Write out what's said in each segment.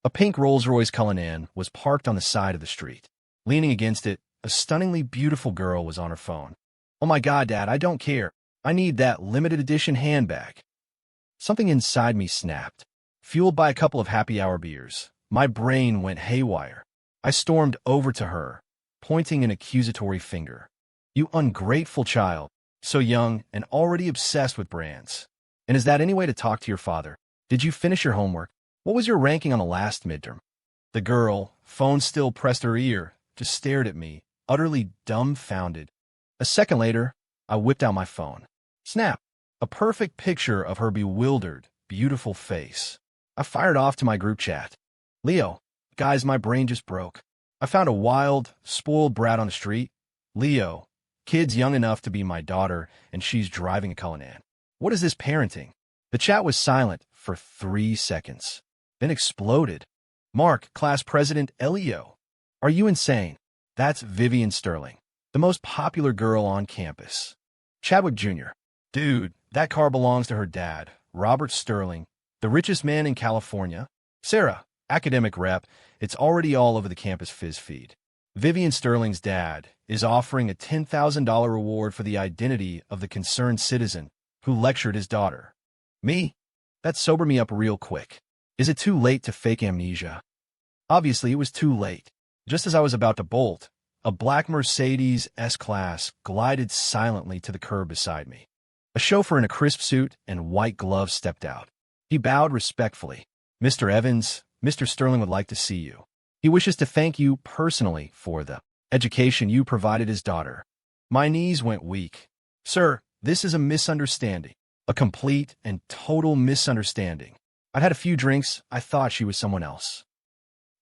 A pink Rolls-Royce Cullinan was parked on the side of the street. Leaning against it, a stunningly beautiful girl was on her phone. "Oh my God, Dad, I don't care. I need that limited edition handbag." Something inside me snapped. Fueled by a couple of happy hour beers, my brain went haywire. I stormed over to her, pointing an accusatory finger. "You ungrateful child, so young and already obsessed with brands. And is that any way to talk to your father? Did you finish your homework? What was your ranking on the last midterm?" The girl, phone still pressed to her ear, just stared at me, utterly dumbfounded. A second later, I whipped out my phone. Snap! A perfect picture of her bewildered, beautiful face. I fired off to my group chat. "Leo, guys, my brain just broke. I found a wild, spoiled brat on the street. Leo, kid's young enough to be my daughter, and she's driving a Cullinan. What is this parenting?" The chat was silent for 3 seconds, then exploded. "Mark, class president Leo. Are you insane? That's Vivian Sterling, the most popular girl on campus. Chadwick Jr. Dude, that car belongs to her dad, Robert Sterling, the richest man in California. Sarah, academic rep, it's already all over the campus fizz feed. Vivian Sterling's dad is offering a $10,000 reward for the identity of the concerned citizen who lectured his daughter. Me? That sobered me up real quick. Is it too late to fake amnesia?" Obviously, it was too late. Just as I was about to bolt, a black Mercedes S-Class glided silently to the curb beside me. A chauffeur in a crisp suit and white gloves stepped out. He bowed respectfully. "Mr. Evans, Mr. Sterling would like to see you. He wishes to thank you personally for the education you provided his daughter." My knees went weak. "Sir, this is a misunderstanding. A complete and total misunderstanding. I'd had a few drinks. I thought she was someone else."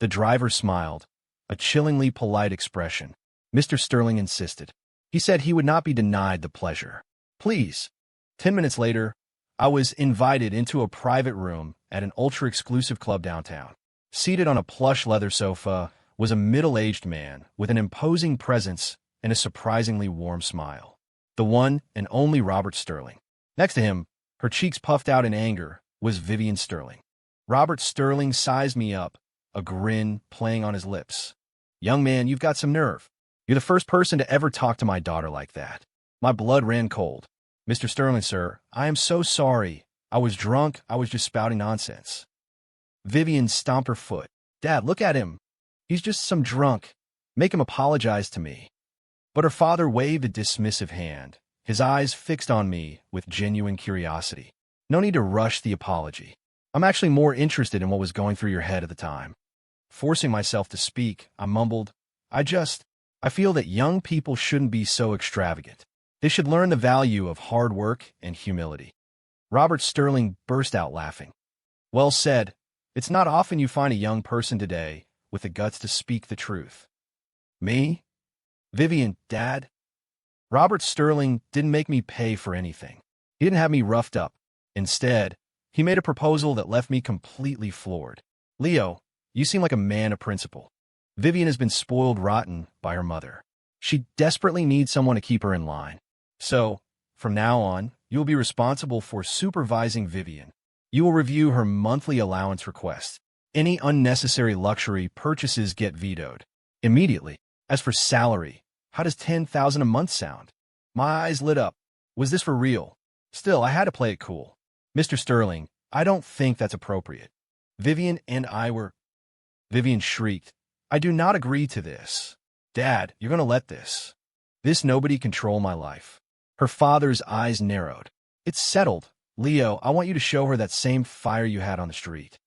The driver smiled, a chillingly polite expression. Mr. Sterling insisted. He said he would not be denied the pleasure. "Please." 10 minutes later, I was invited into a private room at an ultra-exclusive club downtown. Seated on a plush leather sofa was a middle-aged man with an imposing presence and a surprisingly warm smile. The one and only Robert Sterling. Next to him, her cheeks puffed out in anger, was Vivian Sterling. Robert Sterling sized me up, a grin playing on his lips. "Young man, you've got some nerve. You're the first person to ever talk to my daughter like that." My blood ran cold. "Mr. Sterling, sir, I am so sorry. I was drunk. I was just spouting nonsense." Vivian stomped her foot. "Dad, look at him. He's just some drunk. Make him apologize to me." But her father waved a dismissive hand, his eyes fixed on me with genuine curiosity. "No need to rush the apology. I'm actually more interested in what was going through your head at the time." Forcing myself to speak, I mumbled, I feel that young people shouldn't be so extravagant. They should learn the value of hard work and humility." Robert Sterling burst out laughing. "Well said. It's not often you find a young person today with the guts to speak the truth." "Me? Vivian, Dad?" Robert Sterling didn't make me pay for anything. He didn't have me roughed up. Instead, he made a proposal that left me completely floored. "Leo, you seem like a man of principle. Vivian has been spoiled rotten by her mother. She desperately needs someone to keep her in line. So, from now on, you will be responsible for supervising Vivian. You will review her monthly allowance requests. Any unnecessary luxury purchases get vetoed immediately. As for salary, how does $10,000 a month sound?" My eyes lit up. Was this for real? Still, I had to play it cool. "Mr. Sterling, I don't think that's appropriate. Vivian and I were—" Vivian shrieked, "I do not agree to this. Dad, you're going to let this nobody control my life." Her father's eyes narrowed. "It's settled. Leo, I want you to show her that same fire you had on the street."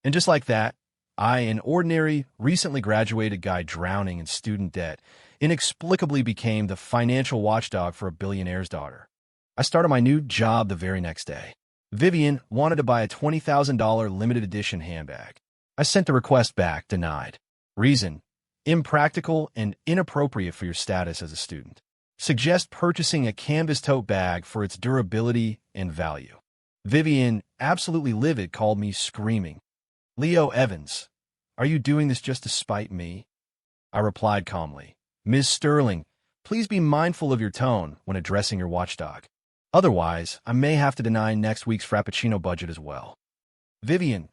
And just like that, I, an ordinary, recently graduated guy drowning in student debt, inexplicably became the financial watchdog for a billionaire's daughter. I started my new job the very next day. Vivian wanted to buy a $20,000 limited edition handbag. I sent the request back, denied. Reason: impractical and inappropriate for your status as a student. Suggest purchasing a canvas tote bag for its durability and value. Vivian, absolutely livid, called me screaming. "Leo Evans, are you doing this just to spite me?" I replied calmly, "Ms. Sterling, please be mindful of your tone when addressing your watchdog. Otherwise, I may have to deny next week's Frappuccino budget as well." "Vivian,"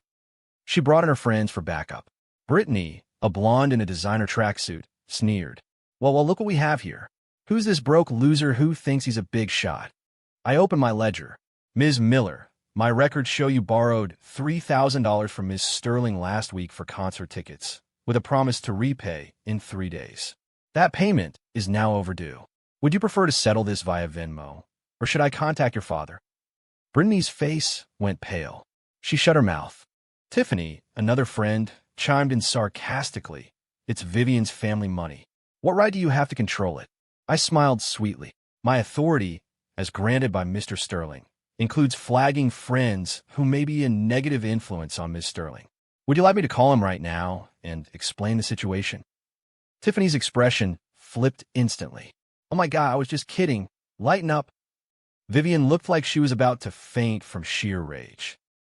She brought in her friends for backup. Brittany, a blonde in a designer tracksuit, sneered. Well, look what we have here. Who's this broke loser who thinks he's a big shot? I opened my ledger. Ms. Miller, my records show you borrowed $3,000 from Ms. Sterling last week for concert tickets, with a promise to repay in 3 days. That payment is now overdue. Would you prefer to settle this via Venmo, or should I contact your father? Brittany's face went pale. She shut her mouth. Tiffany, another friend, chimed in sarcastically. It's Vivian's family money. What right do you have to control it? I smiled sweetly. My authority, as granted by Mr. Sterling, includes flagging friends who may be a negative influence on Miss Sterling. Would you like me to call him right now and explain the situation? Tiffany's expression flipped instantly. Oh my God, I was just kidding. Lighten up. Vivian looked like she was about to faint from sheer rage.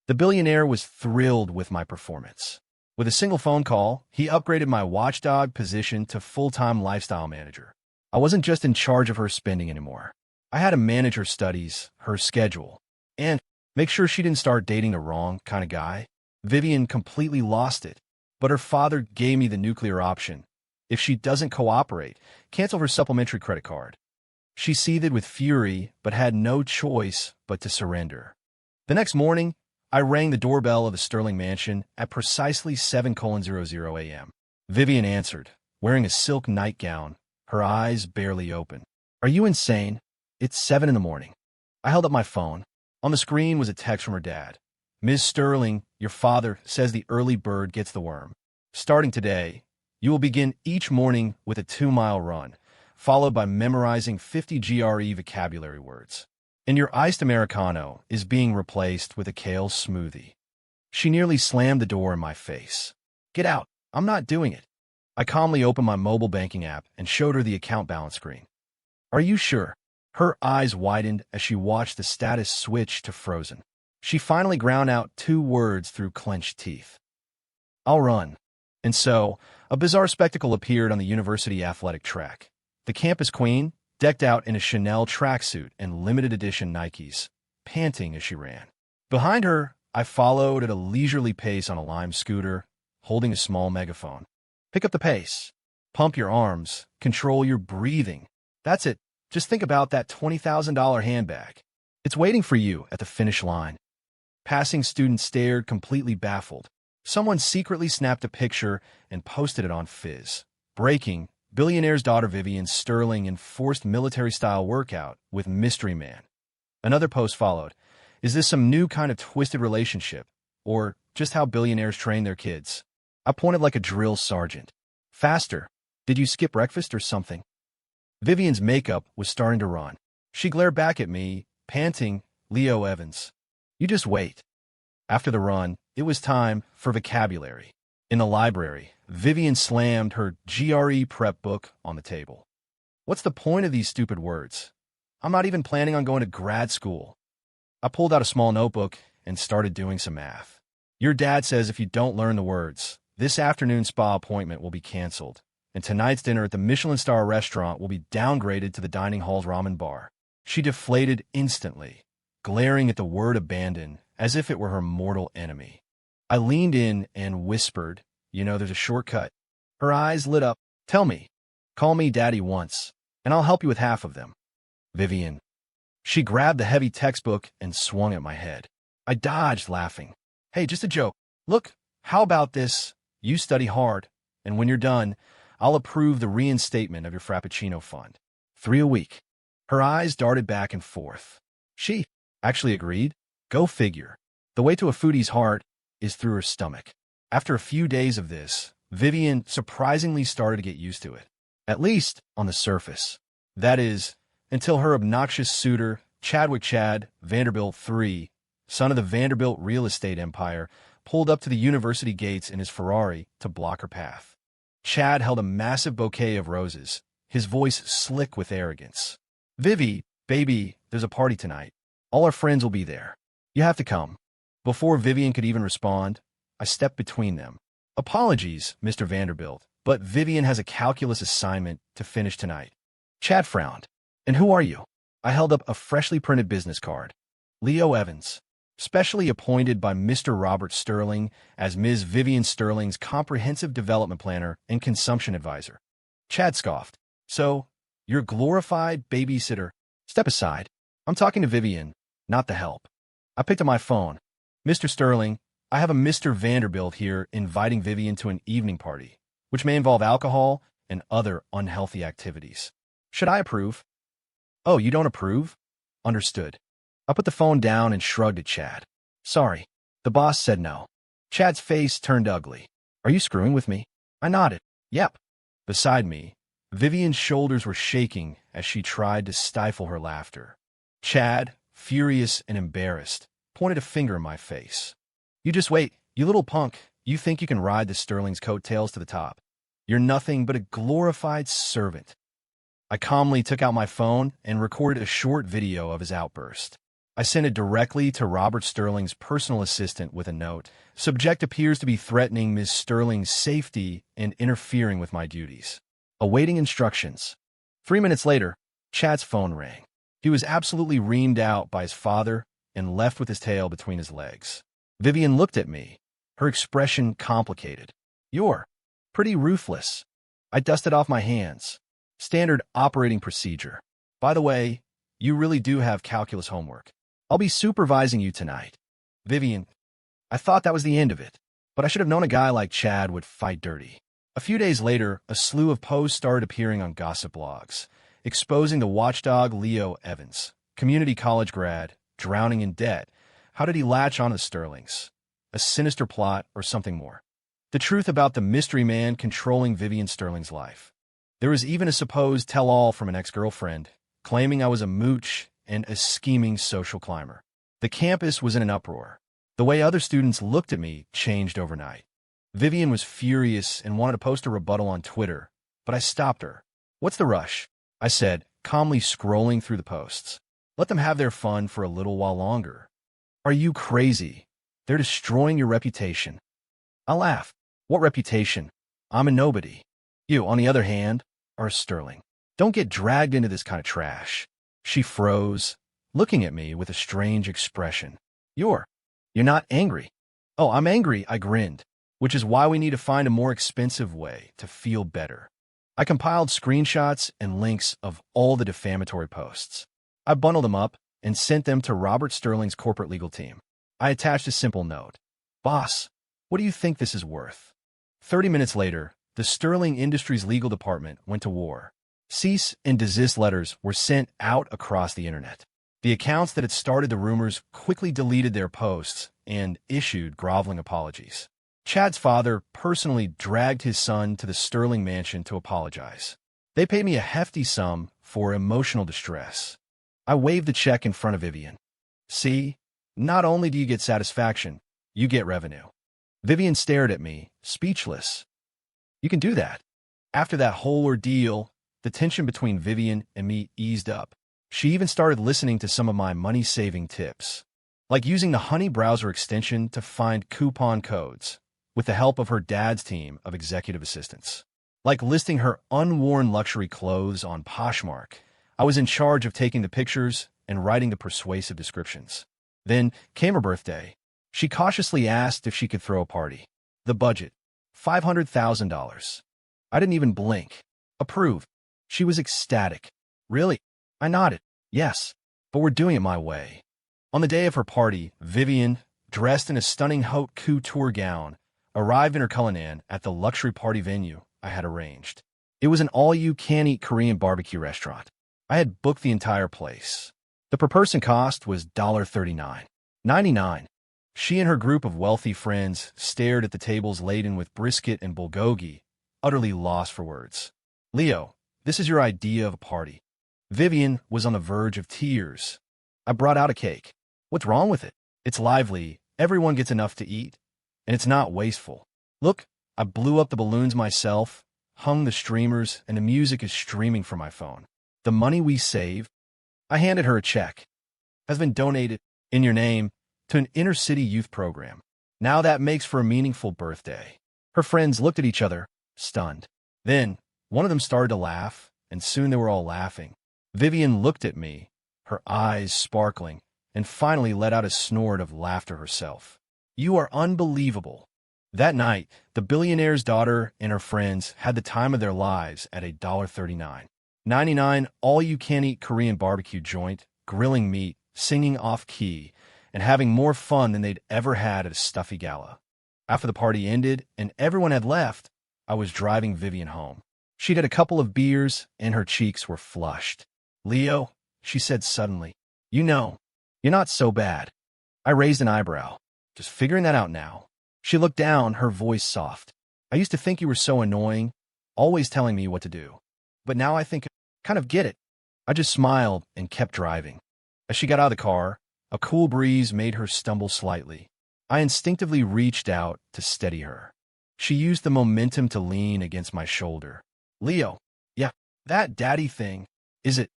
The billionaire was thrilled with my performance. With a single phone call, he upgraded my watchdog position to full-time lifestyle manager. I wasn't just in charge of her spending anymore. I had to manage her studies, her schedule, and make sure she didn't start dating the wrong kind of guy. Vivian completely lost it, but her father gave me the nuclear option. If she doesn't cooperate, cancel her supplementary credit card. She seethed with fury, but had no choice but to surrender. The next morning, I rang the doorbell of the Sterling mansion at precisely 7:00 a.m. Vivian answered, wearing a silk nightgown, her eyes barely open. Are you insane? It's 7 in the morning. I held up my phone. On the screen was a text from her dad. Ms. Sterling, your father says the early bird gets the worm. Starting today, you will begin each morning with a 2-mile run, followed by memorizing 50 GRE vocabulary words. And your iced Americano is being replaced with a kale smoothie. She nearly slammed the door in my face. Get out. I'm not doing it. I calmly opened my mobile banking app and showed her the account balance screen. Are you sure? Her eyes widened as she watched the status switch to frozen. She finally ground out 2 words through clenched teeth. I'll run. And so, a bizarre spectacle appeared on the university athletic track. The campus queen, decked out in a Chanel tracksuit and limited edition Nikes, panting as she ran. Behind her, I followed at a leisurely pace on a Lime scooter, holding a small megaphone. Pick up the pace. Pump your arms. Control your breathing. That's it. Just think about that $20,000 handbag. It's waiting for you at the finish line. Passing students stared, completely baffled. Someone secretly snapped a picture and posted it on Fizz. Breaking, billionaire's daughter Vivian Sterling in forced military-style workout with mystery man. Another post followed. Is this some new kind of twisted relationship? Or just how billionaires train their kids? I pointed like a drill sergeant. Faster. Did you skip breakfast or something? Vivian's makeup was starting to run. She glared back at me, panting, Leo Evans. You just wait. After the run, it was time for vocabulary. In the library, Vivian slammed her GRE prep book on the table. What's the point of these stupid words? I'm not even planning on going to grad school. I pulled out a small notebook and started doing some math. Your dad says if you don't learn the words, this afternoon's spa appointment will be canceled, and tonight's dinner at the Michelin star restaurant will be downgraded to the dining hall's ramen bar. She deflated instantly, glaring at the word abandon as if it were her mortal enemy. I leaned in and whispered, you know, there's a shortcut. Her eyes lit up. Tell me. Call me daddy once, and I'll help you with half of them. Vivian. She grabbed the heavy textbook and swung at my head. I dodged, laughing. Hey, just a joke. Look, how about this? You study hard, and when you're done, I'll approve the reinstatement of your Frappuccino fund. 3 a week. Her eyes darted back and forth. She actually agreed. Go figure. The way to a foodie's heart is through her stomach. After a few days of this, Vivian surprisingly started to get used to it. At least on the surface. That is, until her obnoxious suitor, Chadwick Chad Vanderbilt III, son of the Vanderbilt real estate empire, pulled up to the university gates in his Ferrari to block her path. Chad held a massive bouquet of roses, his voice slick with arrogance. Vivi, baby, there's a party tonight. All our friends will be there. You have to come. Before Vivian could even respond, I stepped between them. Apologies, Mr. Vanderbilt, but Vivian has a calculus assignment to finish tonight. Chad frowned. And who are you? I held up a freshly printed business card. Leo Evans. specially appointed by Mr. Robert Sterling as Ms. Vivian Sterling's comprehensive development planner and consumption advisor. Chad scoffed. So, you're glorified babysitter. Step aside. I'm talking to Vivian, not the help. I picked up my phone. Mr. Sterling, I have a Mr. Vanderbilt here inviting Vivian to an evening party, which may involve alcohol and other unhealthy activities. Should I approve? Oh, you don't approve? Understood. I put the phone down and shrugged at Chad. Sorry. The boss said no. Chad's face turned ugly. Are you screwing with me? I nodded. Yep. Beside me, Vivian's shoulders were shaking as she tried to stifle her laughter. Chad, furious and embarrassed, pointed a finger in my face. You just wait, you little punk. You think you can ride the Sterling's coattails to the top. You're nothing but a glorified servant. I calmly took out my phone and recorded a short video of his outburst. I sent it directly to Robert Sterling's personal assistant with a note. Subject appears to be threatening Ms. Sterling's safety and interfering with my duties. Awaiting instructions. 3 minutes later, Chad's phone rang. He was absolutely reamed out by his father and left with his tail between his legs. Vivian looked at me, her expression complicated. You're pretty ruthless. I dusted off my hands. Standard operating procedure. By the way, you really do have calculus homework. I'll be supervising you tonight. Vivian, I thought that was the end of it, but I should have known a guy like Chad would fight dirty. A few days later, a slew of posts started appearing on gossip blogs, exposing the watchdog Leo Evans, community college grad, drowning in debt. How did he latch on to Sterling's? A sinister plot or something more? The truth about the mystery man controlling Vivian Sterling's life. There was even a supposed tell-all from an ex-girlfriend, claiming I was a mooch and a scheming social climber. The campus was in an uproar. The way other students looked at me changed overnight. Vivian was furious and wanted to post a rebuttal on Twitter, but I stopped her. What's the rush? I said, calmly scrolling through the posts. Let them have their fun for a little while longer. Are you crazy? They're destroying your reputation. I laughed. What reputation? I'm a nobody. You, on the other hand, are a Sterling. Don't get dragged into this kind of trash. She froze, looking at me with a strange expression. You're not angry. Oh, I'm angry, I grinned, which is why we need to find a more expensive way to feel better. I compiled screenshots and links of all the defamatory posts. I bundled them up and sent them to Robert Sterling's corporate legal team. I attached a simple note. Boss, what do you think this is worth? 30 minutes later, the Sterling Industries legal department went to war. Cease and desist letters were sent out across the internet. The accounts that had started the rumors quickly deleted their posts and issued groveling apologies. Chad's father personally dragged his son to the Sterling mansion to apologize. They paid me a hefty sum for emotional distress. I waved the check in front of Vivian. See, not only do you get satisfaction, you get revenue. Vivian stared at me, speechless. You can do that. After that whole ordeal, the tension between Vivian and me eased up. She even started listening to some of my money-saving tips, like using the Honey browser extension to find coupon codes, with the help of her dad's team of executive assistants. Like listing her unworn luxury clothes on Poshmark, I was in charge of taking the pictures and writing the persuasive descriptions. Then came her birthday. She cautiously asked if she could throw a party. The budget, $500,000. I didn't even blink. Approved. She was ecstatic. Really? I nodded. Yes, but we're doing it my way. On the day of her party, Vivian, dressed in a stunning haute couture gown, arrived in her Cullinan at the luxury party venue I had arranged. It was an all-you-can-eat Korean barbecue restaurant. I had booked the entire place. The per-person cost was $39.99. She and her group of wealthy friends stared at the tables laden with brisket and bulgogi, utterly lost for words. Leo, this is your idea of a party. Vivian was on the verge of tears. I brought out a cake. What's wrong with it? It's lively, everyone gets enough to eat, and it's not wasteful. Look, I blew up the balloons myself, hung the streamers, and the music is streaming from my phone. The money we save, I handed her a check, has been donated, in your name, to an inner-city youth program. Now that makes for a meaningful birthday. Her friends looked at each other, stunned. Then, one of them started to laugh, and soon they were all laughing. Vivian looked at me, her eyes sparkling, and finally let out a snort of laughter herself. "You are unbelievable." That night, the billionaire's daughter and her friends had the time of their lives at a $39.99 all-you-can-eat Korean barbecue joint, grilling meat, singing off-key, and having more fun than they'd ever had at a stuffy gala. After the party ended and everyone had left, I was driving Vivian home. She'd had a couple of beers, and her cheeks were flushed. "Leo," she said suddenly, "you know, you're not so bad." I raised an eyebrow. "Just figuring that out now." She looked down, her voice soft. "I used to think you were so annoying, always telling me what to do. But now I think I kind of get it." I just smiled and kept driving. As she got out of the car, a cool breeze made her stumble slightly. I instinctively reached out to steady her. She used the momentum to lean against my shoulder. "Leo, yeah, that daddy thing, is it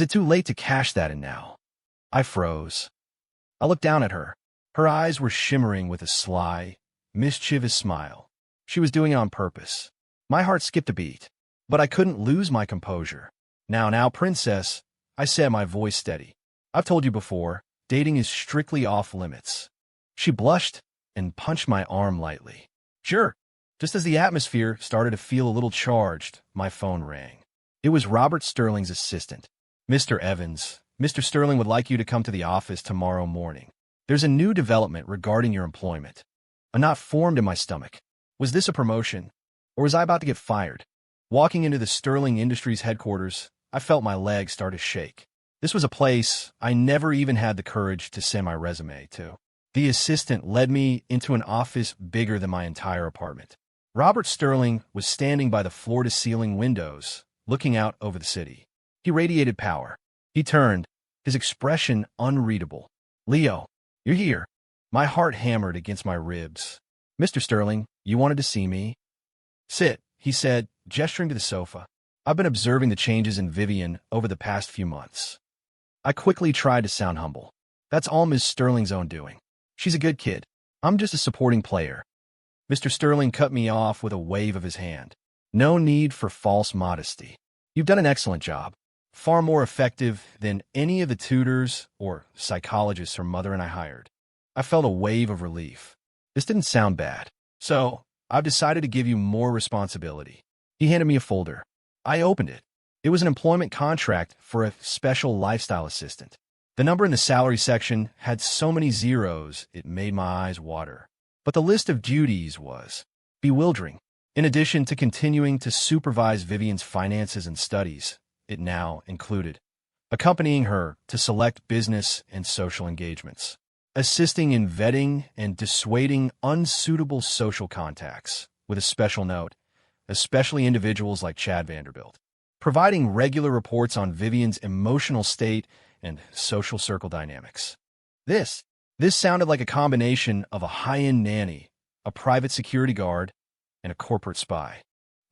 too late to cash that in now?" I froze. I looked down at her. Her eyes were shimmering with a sly, mischievous smile. She was doing it on purpose. My heart skipped a beat, but I couldn't lose my composure. Now, princess," I said, my voice steady. "I've told you before, dating is strictly off limits." She blushed and punched my arm lightly. "Sure." Just as the atmosphere started to feel a little charged, my phone rang. It was Robert Sterling's assistant. "Mr. Evans, Mr. Sterling would like you to come to the office tomorrow morning. There's a new development regarding your employment." A knot formed in my stomach. Was this a promotion, or was I about to get fired? Walking into the Sterling Industries headquarters, I felt my legs start to shake. This was a place I never even had the courage to send my resume to. The assistant led me into an office bigger than my entire apartment. Robert Sterling was standing by the floor-to-ceiling windows, looking out over the city. He radiated power. He turned, his expression unreadable. "Leo, you're here." My heart hammered against my ribs. "Mr. Sterling, you wanted to see me?" "Sit," he said, gesturing to the sofa. "I've been observing the changes in Vivian over the past few months." I quickly tried to sound humble. "That's all Ms. Sterling's own doing. She's a good kid. I'm just a supporting player." Mr. Sterling cut me off with a wave of his hand. "No need for false modesty. You've done an excellent job. Far more effective than any of the tutors or psychologists her mother and I hired." I felt a wave of relief. This didn't sound bad. "So, I've decided to give you more responsibility." He handed me a folder. I opened it. It was an employment contract for a special lifestyle assistant. The number in the salary section had so many zeros it made my eyes water. But the list of duties was bewildering. In addition to continuing to supervise Vivian's finances and studies, it now included accompanying her to select business and social engagements, assisting in vetting and dissuading unsuitable social contacts, with a special note, especially individuals like Chad Vanderbilt, providing regular reports on Vivian's emotional state and social circle dynamics. This sounded like a combination of a high-end nanny, a private security guard, and a corporate spy.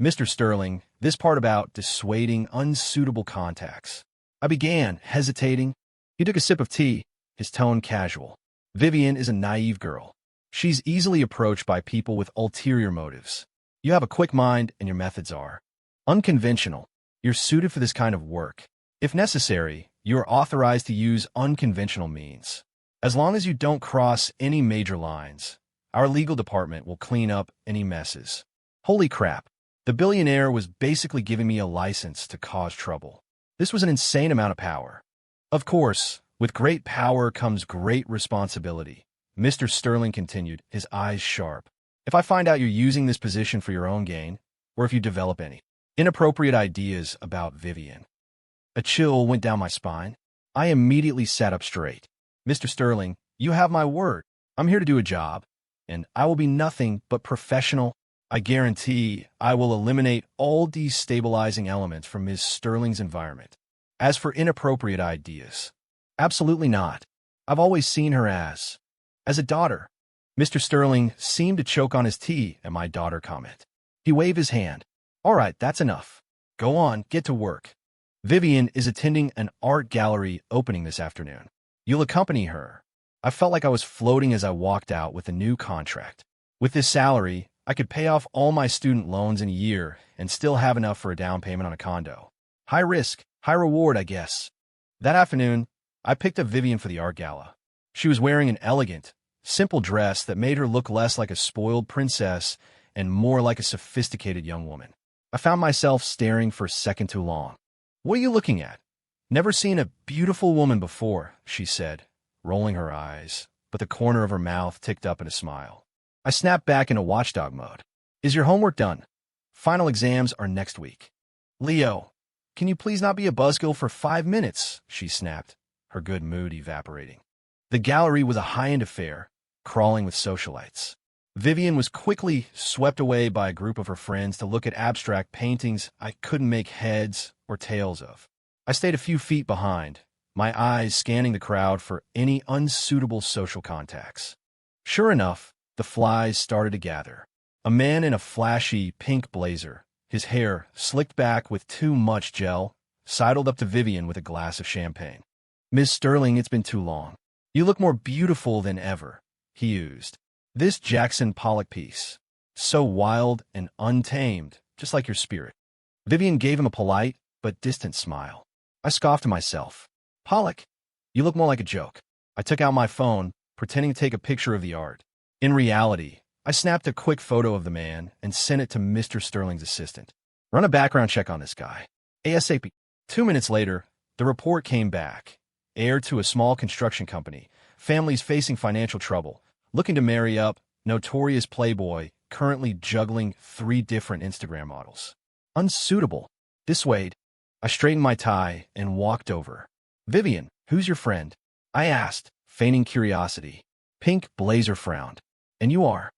"Mr. Sterling, this part about dissuading unsuitable contacts." I began, hesitating. He took a sip of tea, his tone casual. "Vivian is a naive girl. She's easily approached by people with ulterior motives. You have a quick mind and your methods are unconventional. You're suited for this kind of work. If necessary, you are authorized to use unconventional means. As long as you don't cross any major lines, our legal department will clean up any messes." Holy crap. The billionaire was basically giving me a license to cause trouble. This was an insane amount of power. Of course, with great power comes great responsibility, Mr. Sterling continued, his eyes sharp. "If I find out you're using this position for your own gain, or if you develop any inappropriate ideas about Vivian." A chill went down my spine. I immediately sat up straight. "Mr. Sterling, you have my word. I'm here to do a job, and I will be nothing but professional. I guarantee I will eliminate all destabilizing elements from Ms. Sterling's environment. As for inappropriate ideas, absolutely not. I've always seen her as a daughter." Mr. Sterling seemed to choke on his tea at my daughter comment. He waved his hand. "All right, that's enough. Go on, get to work. Vivian is attending an art gallery opening this afternoon. You'll accompany her." I felt like I was floating as I walked out with a new contract. With this salary, I could pay off all my student loans in a year and still have enough for a down payment on a condo. High risk, high reward, I guess. That afternoon, I picked up Vivian for the art gala. She was wearing an elegant, simple dress that made her look less like a spoiled princess and more like a sophisticated young woman. I found myself staring for a second too long. "What are you looking at?" "Never seen a beautiful woman before," she said, rolling her eyes, but the corner of her mouth ticked up in a smile. I snapped back into watchdog mode. "Is your homework done? Final exams are next week." "Leo, can you please not be a buzzkill for 5 minutes?" she snapped, her good mood evaporating. The gallery was a high-end affair, crawling with socialites. Vivian was quickly swept away by a group of her friends to look at abstract paintings I couldn't make heads or tails of. I stayed a few feet behind, my eyes scanning the crowd for any unsuitable social contacts. Sure enough, the flies started to gather. A man in a flashy pink blazer, his hair slicked back with too much gel, sidled up to Vivian with a glass of champagne. "Miss Sterling, it's been too long. You look more beautiful than ever," he oozed. "This Jackson Pollock piece. So wild and untamed, just like your spirit." Vivian gave him a polite but distant smile. I scoffed to myself. "Pollock? You look more like a joke." I took out my phone, pretending to take a picture of the art. In reality, I snapped a quick photo of the man and sent it to Mr. Sterling's assistant. "Run a background check on this guy. ASAP." 2 minutes later, the report came back. Heir to a small construction company, families facing financial trouble, looking to marry up, notorious playboy, currently juggling 3 different Instagram models. Unsuitable. Dissuade. I straightened my tie and walked over. "Vivian, who's your friend?" I asked, feigning curiosity. Pink blazer frowned. "And you are?"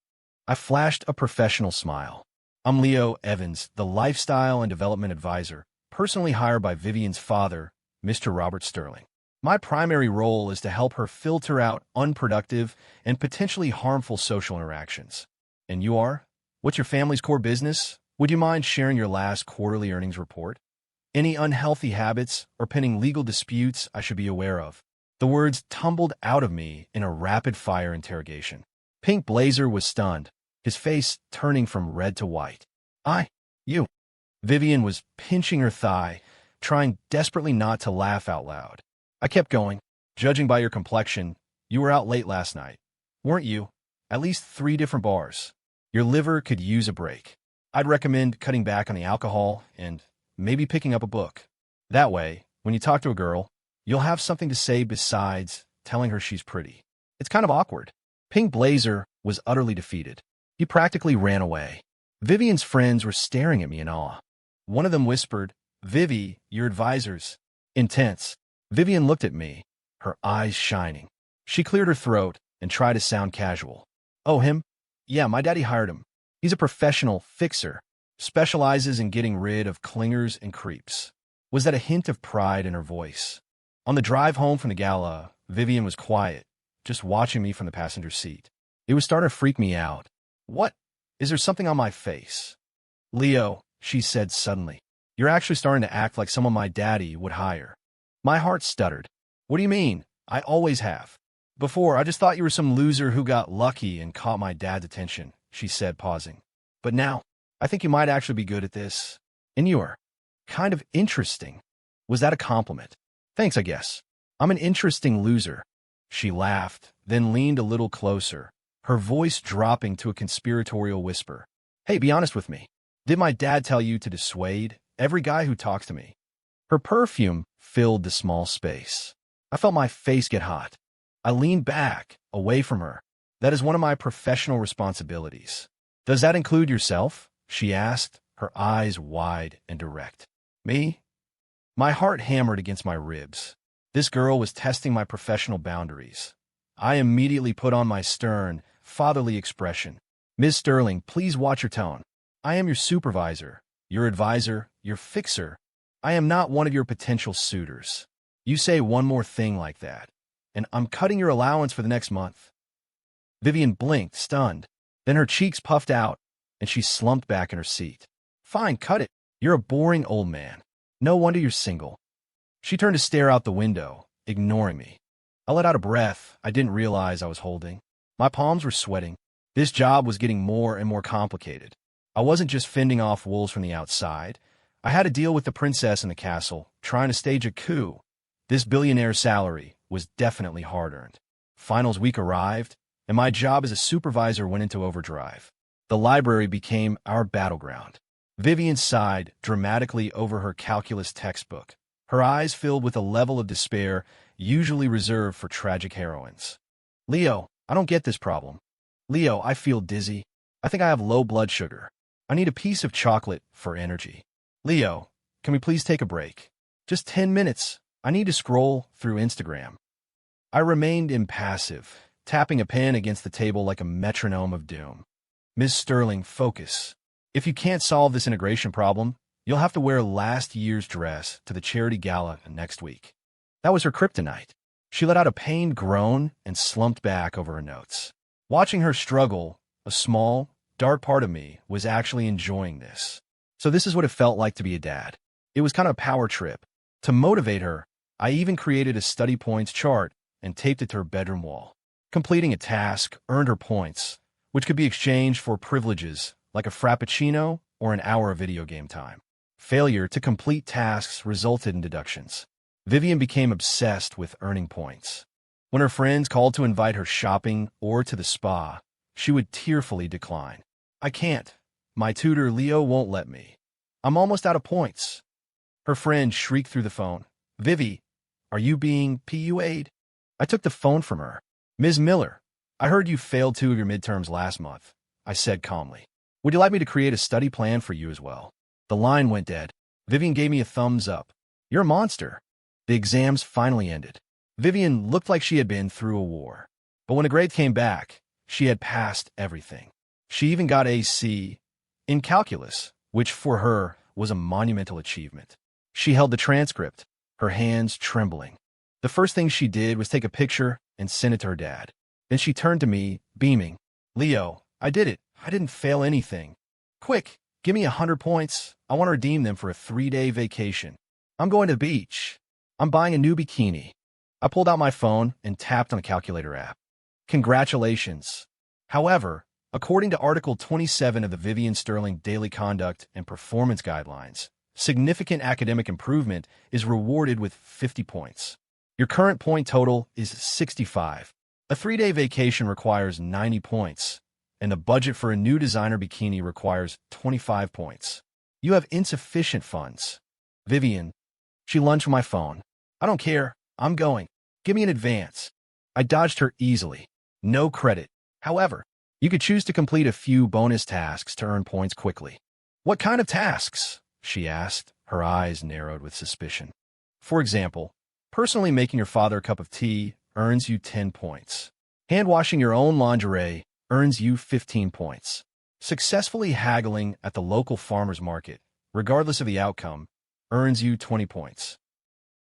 I flashed a professional smile. "I'm Leo Evans, the lifestyle and development advisor, personally hired by Vivian's father, Mr. Robert Sterling. My primary role is to help her filter out unproductive and potentially harmful social interactions." "And you are? What's your family's core business? Would you mind sharing your last quarterly earnings report? Any unhealthy habits or pending legal disputes I should be aware of?" The words tumbled out of me in a rapid-fire interrogation. Pink Blazer was stunned, his face turning from red to white. You." Vivian was pinching her thigh, trying desperately not to laugh out loud. I kept going. "Judging by your complexion, you were out late last night, weren't you? At least 3 different bars. Your liver could use a break. I'd recommend cutting back on the alcohol and maybe picking up a book. That way, when you talk to a girl, you'll have something to say besides telling her she's pretty. It's kind of awkward." Pink Blazer was utterly defeated. He practically ran away. Vivian's friends were staring at me in awe. One of them whispered, "Vivi, your advisors." Intense. Vivian looked at me, her eyes shining. She cleared her throat and tried to sound casual. "Oh, him? Yeah, my daddy hired him. He's a professional fixer, specializes in getting rid of clingers and creeps." Was that a hint of pride in her voice? On the drive home from the gala, Vivian was quiet, just watching me from the passenger seat. It was starting to freak me out. "What? Is there something on my face?" "Leo," she said suddenly, "you're actually starting to act like someone my daddy would hire." My heart stuttered. "What do you mean? I always have. Before, I just thought you were some loser who got lucky and caught my dad's attention," she said, pausing. "But now, I think you might actually be good at this. And you are kind of interesting." Was that a compliment? "Thanks, I guess. I'm an interesting loser." She laughed, then leaned a little closer, her voice dropping to a conspiratorial whisper. "Hey, be honest with me. Did my dad tell you to dissuade every guy who talks to me?" Her perfume filled the small space. I felt my face get hot. I leaned back, away from her. "That is one of my professional responsibilities." "Does that include yourself?" she asked, her eyes wide and direct. "Me?" My heart hammered against my ribs. This girl was testing my professional boundaries. I immediately put on my stern, fatherly expression. "Ms. Sterling, please watch your tone. I am your supervisor, your advisor, your fixer. I am not one of your potential suitors. You say one more thing like that, and I'm cutting your allowance for the next month." Vivian blinked, stunned. Then her cheeks puffed out, and she slumped back in her seat. "Fine, cut it. You're a boring old man. No wonder you're single." She turned to stare out the window, ignoring me. I let out a breath I didn't realize I was holding. My palms were sweating. This job was getting more and more complicated. I wasn't just fending off wolves from the outside. I had to deal with the princess in the castle, trying to stage a coup. This billionaire salary was definitely hard-earned. Finals week arrived, and my job as a supervisor went into overdrive. The library became our battleground. Vivian sighed dramatically over her calculus textbook, her eyes filled with a level of despair usually reserved for tragic heroines. Leo, I don't get this problem. Leo, I feel dizzy. I think I have low blood sugar. I need a piece of chocolate for energy. Leo, can we please take a break? Just 10 minutes. I need to scroll through Instagram. I remained impassive, tapping a pen against the table like a metronome of doom. Ms. Sterling, focus. If you can't solve this integration problem, you'll have to wear last year's dress to the charity gala next week. That was her kryptonite. She let out a pained groan and slumped back over her notes. Watching her struggle, a small, dark part of me was actually enjoying this. So this is what it felt like to be a dad. It was kind of a power trip. To motivate her, I even created a study points chart and taped it to her bedroom wall. Completing a task earned her points, which could be exchanged for privileges like a frappuccino or an hour of video game time. Failure to complete tasks resulted in deductions. Vivian became obsessed with earning points. When her friends called to invite her shopping or to the spa, she would tearfully decline. I can't. My tutor Leo won't let me. I'm almost out of points. Her friend shrieked through the phone. Vivi, are you being PUA'd? I took the phone from her. Ms. Miller, I heard you failed 2 of your midterms last month, I said calmly. Would you like me to create a study plan for you as well? The line went dead. Vivian gave me a thumbs up. You're a monster. The exams finally ended. Vivian looked like she had been through a war. But when the grade came back, she had passed everything. She even got a C in calculus, which for her was a monumental achievement. She held the transcript, her hands trembling. The first thing she did was take a picture and send it to her dad. Then she turned to me, beaming. Leo, I did it. I didn't fail anything. Quick, give me 100 points. I want to redeem them for a 3-day vacation. I'm going to the beach. I'm buying a new bikini. I pulled out my phone and tapped on a calculator app. Congratulations. However, according to Article 27 of the Vivian Sterling Daily Conduct and Performance Guidelines, significant academic improvement is rewarded with 50 points. Your current point total is 65. A 3-day vacation requires 90 points, and the budget for a new designer bikini requires 25 points. You have insufficient funds. Vivian. She lunged for my phone. I don't care. I'm going. Give me an advance. I dodged her easily. No credit. However, you could choose to complete a few bonus tasks to earn points quickly. What kind of tasks? She asked, her eyes narrowed with suspicion. For example, personally making your father a cup of tea earns you 10 points. Hand-washing your own lingerie earns you 15 points. Successfully haggling at the local farmer's market, regardless of the outcome, earns you 20 points.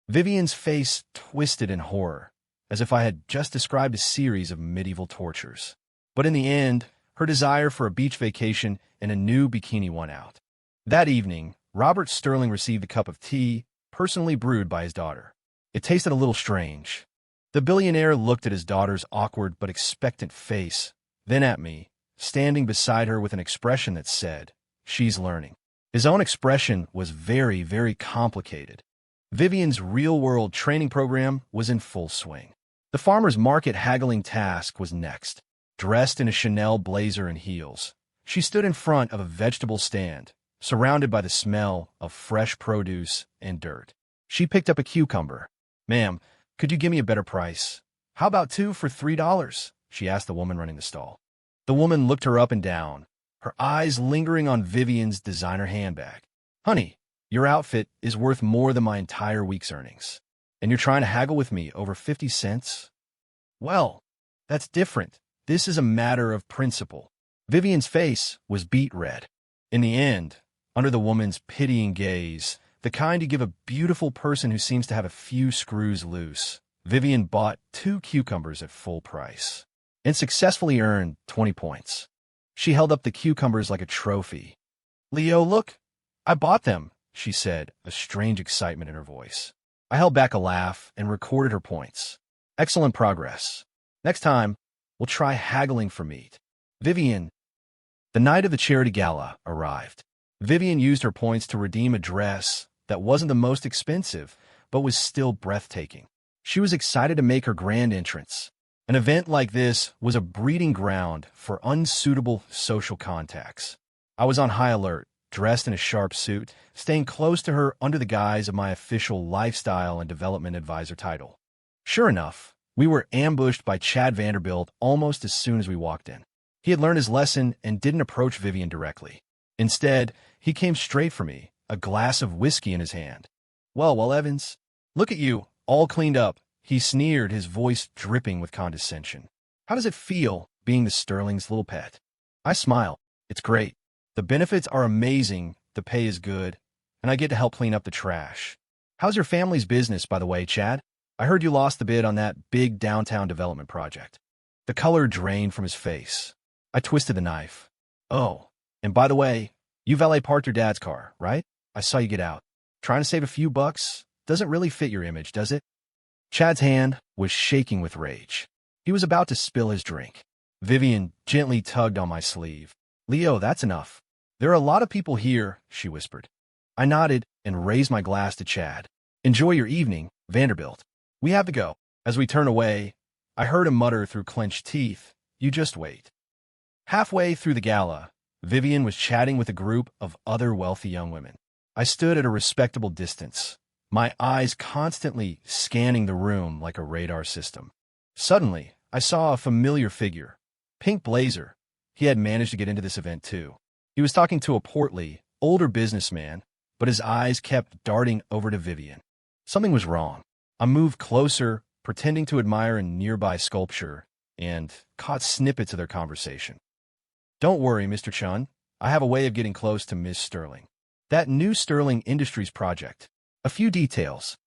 Vivian's face twisted in horror, as if I had just described a series of medieval tortures. But in the end, her desire for a beach vacation and a new bikini won out. That evening, Robert Sterling received a cup of tea, personally brewed by his daughter. It tasted a little strange. The billionaire looked at his daughter's awkward but expectant face, then at me, standing beside her with an expression that said, "She's learning." His own expression was very, very complicated. Vivian's real-world training program was in full swing. The farmer's market haggling task was next. Dressed in a Chanel blazer and heels, she stood in front of a vegetable stand, surrounded by the smell of fresh produce and dirt. She picked up a cucumber. "Ma'am, could you give me a better price? How about 2 for $3? She asked the woman running the stall. The woman looked her up and down, her eyes lingering on Vivian's designer handbag. "Honey, your outfit is worth more than my entire week's earnings. And you're trying to haggle with me over 50 cents? Well, that's different. This is a matter of principle." Vivian's face was beet red. In the end, under the woman's pitying gaze, the kind you give a beautiful person who seems to have a few screws loose, Vivian bought 2 cucumbers at full price and successfully earned 20 points. She held up the cucumbers like a trophy. "Leo, look, I bought them," she said, a strange excitement in her voice. I held back a laugh and recorded her points. "Excellent progress. Next time, we'll try haggling for meat." Vivian. The night of the charity gala arrived. Vivian used her points to redeem a dress that wasn't the most expensive, but was still breathtaking. She was excited to make her grand entrance. An event like this was a breeding ground for unsuitable social contacts. I was on high alert, dressed in a sharp suit, staying close to her under the guise of my official lifestyle and development advisor title. Sure enough, we were ambushed by Chad Vanderbilt almost as soon as we walked in. He had learned his lesson and didn't approach Vivian directly. Instead, he came straight for me, a glass of whiskey in his hand. Well, Evans, look at you, all cleaned up," he sneered, his voice dripping with condescension. "How does it feel, being the Sterling's little pet?" I smiled. "It's great. The benefits are amazing, the pay is good, and I get to help clean up the trash. How's your family's business, by the way, Chad? I heard you lost the bid on that big downtown development project." The color drained from his face. I twisted the knife. "Oh, and by the way, you valet parked your dad's car, right? I saw you get out. Trying to save a few bucks doesn't really fit your image, does it?" Chad's hand was shaking with rage. He was about to spill his drink. Vivian gently tugged on my sleeve. "Leo, that's enough. There are a lot of people here," she whispered. I nodded and raised my glass to Chad. "Enjoy your evening, Vanderbilt. We have to go." As we turned away, I heard him mutter through clenched teeth, "You just wait." Halfway through the gala, Vivian was chatting with a group of other wealthy young women. I stood at a respectable distance, my eyes constantly scanning the room like a radar system. Suddenly, I saw a familiar figure. Pink blazer. He had managed to get into this event too. He was talking to a portly, older businessman, but his eyes kept darting over to Vivian. Something was wrong. I moved closer, pretending to admire a nearby sculpture, and caught snippets of their conversation. "Don't worry, Mr. Chun. I have a way of getting close to Miss Sterling. That new Sterling Industries project. A few details."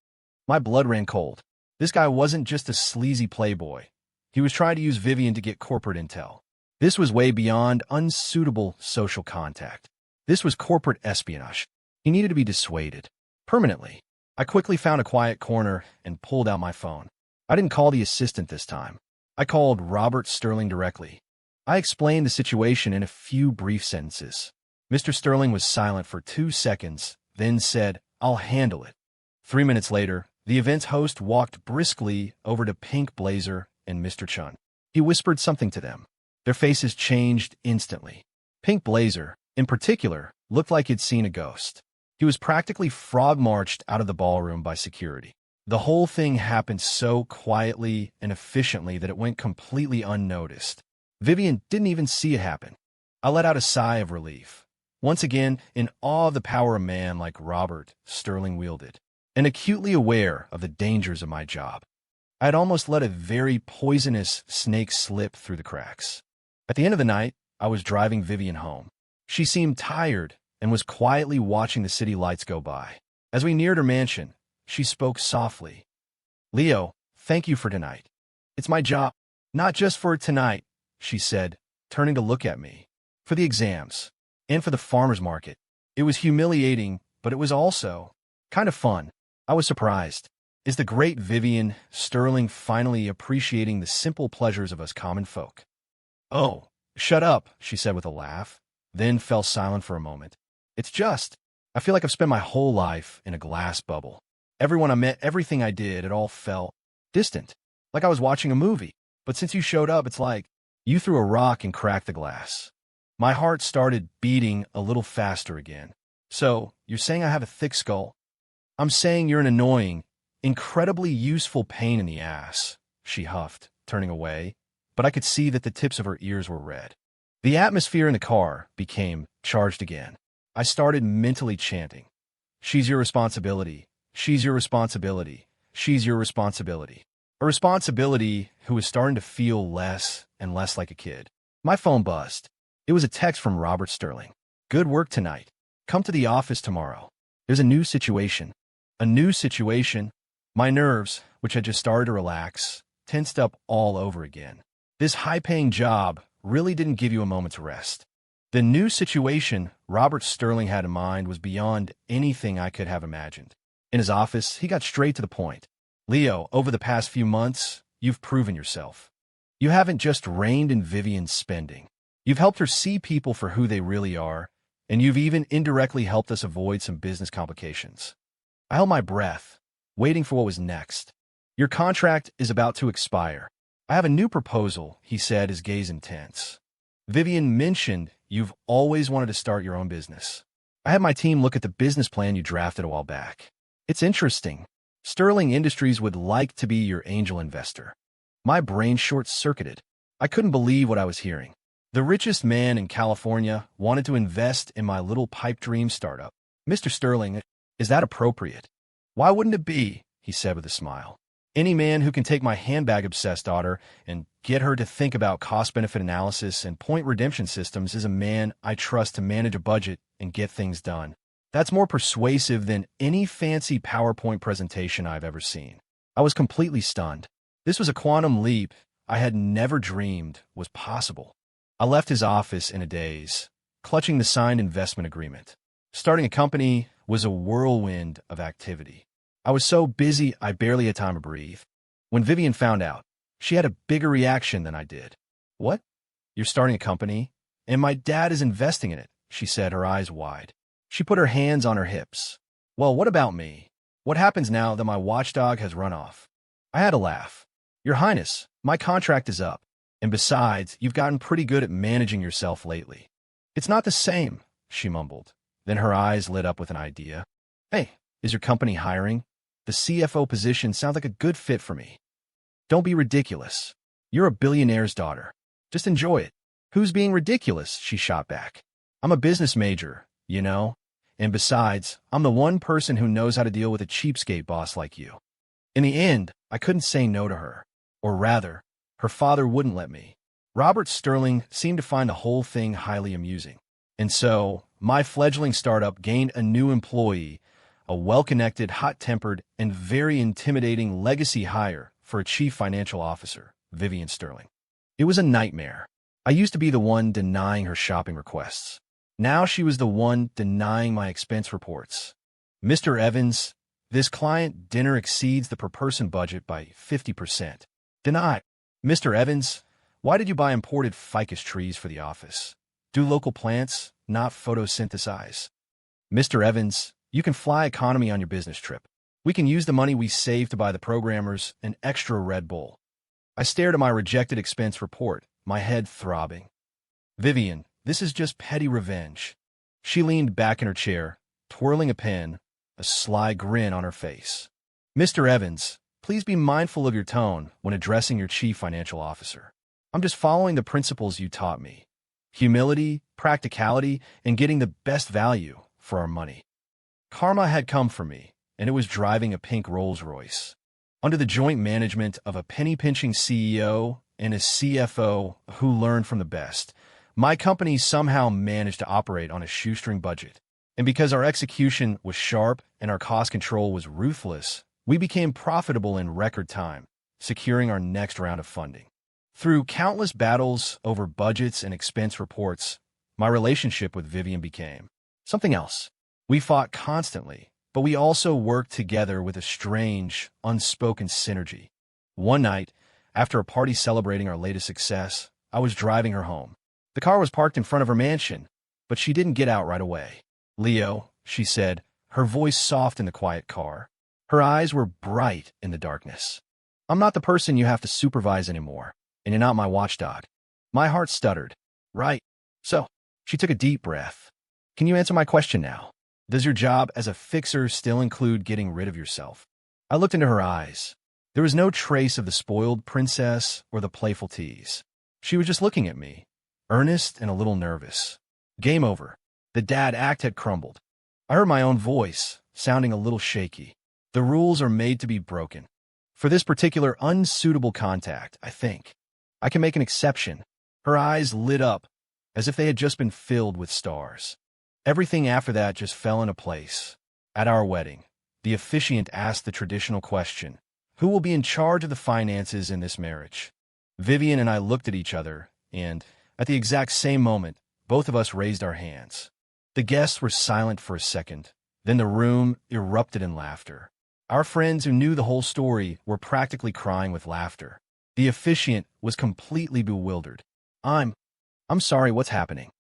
My blood ran cold. This guy wasn't just a sleazy playboy. He was trying to use Vivian to get corporate intel. This was way beyond unsuitable social contact. This was corporate espionage. He needed to be dissuaded. Permanently. I quickly found a quiet corner and pulled out my phone. I didn't call the assistant this time. I called Robert Sterling directly. I explained the situation in a few brief sentences. Mr. Sterling was silent for 2 seconds, then said, "I'll handle it." 3 minutes later, the event's host walked briskly over to Pink Blazer and Mr. Chun. He whispered something to them. Their faces changed instantly. Pink Blazer, in particular, looked like he'd seen a ghost. He was practically frog-marched out of the ballroom by security. The whole thing happened so quietly and efficiently that it went completely unnoticed. Vivian didn't even see it happen. I let out a sigh of relief. Once again, in awe of the power a man like Robert Sterling wielded, and acutely aware of the dangers of my job. I had almost let a very poisonous snake slip through the cracks. At the end of the night, I was driving Vivian home. She seemed tired and was quietly watching the city lights go by. As we neared her mansion, she spoke softly. "Leo, thank you for tonight. It's my job. Not just for tonight," she said, turning to look at me. "For the exams, and for the farmer's market." It was humiliating, but it was also kind of fun. I was surprised. Is the great Vivian Sterling finally appreciating the simple pleasures of us common folk? "Oh, shut up," she said with a laugh, then fell silent for a moment. I feel like I've spent my whole life in a glass bubble. Everyone I met, everything I did, it all felt distant, like I was watching a movie. But since you showed up, it's like you threw a rock and cracked the glass." My heart started beating a little faster again. "So, you're saying I have a thick skull?" "I'm saying you're an annoying, incredibly useful pain in the ass," she huffed, turning away, but I could see that the tips of her ears were red. The atmosphere in the car became charged again. I started mentally chanting, "She's your responsibility. She's your responsibility. She's your responsibility." A responsibility who was starting to feel less and less like a kid. My phone buzzed. It was a text from Robert Sterling. "Good work tonight. Come to the office tomorrow. There's a new situation." A new situation? My nerves, which had just started to relax, tensed up all over again. This high-paying job really didn't give you a moment's rest. The new situation Robert Sterling had in mind was beyond anything I could have imagined. In his office, he got straight to the point. "Leo, over the past few months, you've proven yourself. You haven't just reined in Vivian's spending. You've helped her see people for who they really are, and you've even indirectly helped us avoid some business complications." I held my breath, waiting for what was next. "Your contract is about to expire. I have a new proposal, he said, his gaze intense. Vivian mentioned you've always wanted to start your own business. I had my team look at the business plan you drafted a while back. It's interesting. Sterling Industries would like to be your angel investor. My brain short-circuited. I couldn't believe what I was hearing. The richest man in California wanted to invest in my little pipe dream startup. Mr. Sterling, is that appropriate? Why wouldn't it be? He said with a smile. Any man who can take my handbag-obsessed daughter and get her to think about cost-benefit analysis and point redemption systems is a man I trust to manage a budget and get things done. That's more persuasive than any fancy PowerPoint presentation I've ever seen. I was completely stunned. This was a quantum leap I had never dreamed was possible. I left his office in a daze, clutching the signed investment agreement. Starting a company was a whirlwind of activity. I was so busy I barely had time to breathe. When Vivian found out, she had a bigger reaction than I did. What? You're starting a company? And my dad is investing in it, she said, her eyes wide. She put her hands on her hips. Well, what about me? What happens now that my watchdog has run off? I had to laugh. Your Highness, my contract is up. And besides, you've gotten pretty good at managing yourself lately. It's not the same, she mumbled. Then her eyes lit up with an idea. Hey, is your company hiring? The CFO position sounds like a good fit for me. Don't be ridiculous. You're a billionaire's daughter. Just enjoy it. Who's being ridiculous? She shot back. I'm a business major, you know. And besides, I'm the one person who knows how to deal with a cheapskate boss like you. In the end, I couldn't say no to her. Or rather, her father wouldn't let me. Robert Sterling seemed to find the whole thing highly amusing. And so, my fledgling startup gained a new employee, a well-connected, hot-tempered, and very intimidating legacy hire for a chief financial officer, Vivian Sterling. It was a nightmare. I used to be the one denying her shopping requests. Now she was the one denying my expense reports. Mr. Evans, this client dinner exceeds the per-person budget by 50%. Denied. Mr. Evans, why did you buy imported ficus trees for the office? Do local plants not photosynthesize? Mr. Evans, you can fly economy on your business trip. We can use the money we save to buy the programmers an extra Red Bull. I stared at my rejected expense report, my head throbbing. Vivian, this is just petty revenge. She leaned back in her chair, twirling a pen, a sly grin on her face. Mr. Evans, please be mindful of your tone when addressing your chief financial officer. I'm just following the principles you taught me. Humility, practicality, and getting the best value for our money. Karma had come for me, and it was driving a pink Rolls-Royce. Under the joint management of a penny-pinching CEO and a CFO who learned from the best, my company somehow managed to operate on a shoestring budget. And because our execution was sharp and our cost control was ruthless, we became profitable in record time, securing our next round of funding. Through countless battles over budgets and expense reports, my relationship with Vivian became something else. We fought constantly, but we also worked together with a strange, unspoken synergy. One night, after a party celebrating our latest success, I was driving her home. The car was parked in front of her mansion, but she didn't get out right away. Leo, she said, her voice soft in the quiet car. Her eyes were bright in the darkness. I'm not the person you have to supervise anymore, and you're not my watchdog. My heart stuttered. Right. So, she took a deep breath. Can you answer my question now? Does your job as a fixer still include getting rid of yourself? I looked into her eyes. There was no trace of the spoiled princess or the playful tease. She was just looking at me, earnest and a little nervous. Game over. The dad act had crumbled. I heard my own voice, sounding a little shaky. The rules are made to be broken. For this particular unsuitable contact, I think. I can make an exception. Her eyes lit up, as if they had just been filled with stars. Everything after that just fell into place. At our wedding, the officiant asked the traditional question, who will be in charge of the finances in this marriage? Vivian and I looked at each other, and, at the exact same moment, both of us raised our hands. The guests were silent for a second. Then the room erupted in laughter. Our friends who knew the whole story were practically crying with laughter. The officiant was completely bewildered. I'm sorry, what's happening?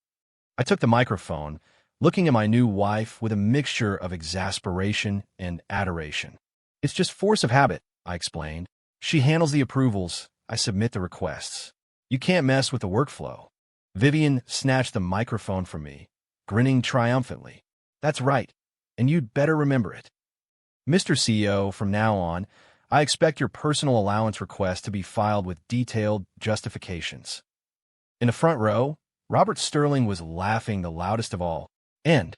I took the microphone, looking at my new wife with a mixture of exasperation and adoration. It's just force of habit, I explained. She handles the approvals, I submit the requests. You can't mess with the workflow. Vivian snatched the microphone from me, grinning triumphantly. That's right, and you'd better remember it. Mr. CEO, from now on, I expect your personal allowance request to be filed with detailed justifications. In the front row, Robert Sterling was laughing the loudest of all. End.